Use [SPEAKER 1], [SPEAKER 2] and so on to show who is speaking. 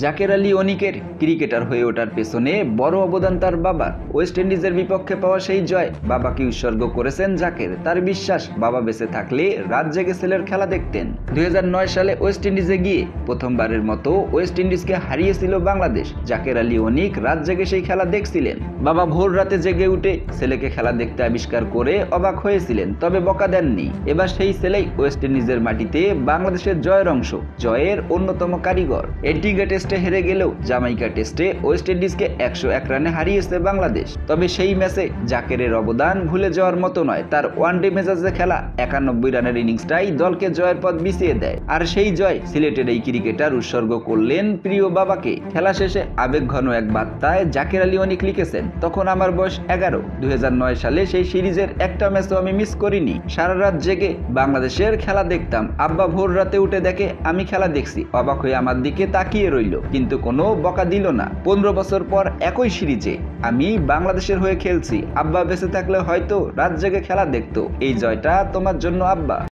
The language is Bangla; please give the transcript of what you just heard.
[SPEAKER 1] জাকের আলী অনিকের ক্রিকেটার হয়ে ওঠার পেছনে বড় অবদান তার বাবার। ওয়েস্ট ইন্ডিজের বিপক্ষে পাওয়া সেই জয় বাবাকে উৎসর্গ করেছেন জাকের। তার বিশ্বাস, বাবা বেঁচে থাকলে রাত জেগে ছেলের খেলা দেখতেন। 2009 সালে ওয়েস্ট ইন্ডিজে গিয়ে প্রথমবারের মতো ওয়েস্ট ইন্ডিজকে হারিয়েছিল বাংলাদেশ। জাকের আলী অনিক রাত জেগে সেই খেলা দেখছিলেন। বাবা ভোর রাতে জেগে উঠে ছেলেকে খেলা দেখতে আবিষ্কার করে অবাক হয়েছিলেন, তবে বকা দেননি। এবার সেই ছেলেই ওয়েস্ট ইন্ডিজের মাটিতে বাংলাদেশের জয়ের অংশ, জয়ের অন্যতম কারিগর। এন্টিগা টেস্টে হেরে গেলেও জামাইকা টেস্টে ওয়েস্ট ইন্ডিজকে 101 রানে হারিয়েছে বাংলাদেশ। তবে সেই ম্যাচে জাকেরের অবদান ভুলে যাওয়ার মতো নয়। তার ওয়ানডে মেজাজে খেলা 91 রানের ইনিংসটাই দলকে জয়ের পথ বিছিয়ে দেয়। আর সেই জয় সিলেটের এই ক্রিকেটার উৎসর্গ করলেন প্রিয় বাবাকে। খেলা শেষে আবেগঘন এক বার্তায় জাকের আলী অনিক লিখেছেন, তখন আমার বয়স 11। 2009 সালে সেই সিরিজের একটা ম্যাচও আমি মিস করিনি। সারা রাত জেগে বাংলাদেশের খেলা দেখতাম। আব্বা ভোর রাতে উঠে দেখে আমি খেলা দেখছি, অবাক হয়ে আমার দিকে তাকিয়ে রইল, কিন্তু কোনো বকা দিল না। 15 বছর পর একই সিরিজে আমি বাংলাদেশের হয়ে খেলছি। আব্বা বেঁচে থাকলে হয়তো রাত জেগে খেলা দেখতো। এই জয়টা তোমার জন্য আব্বা।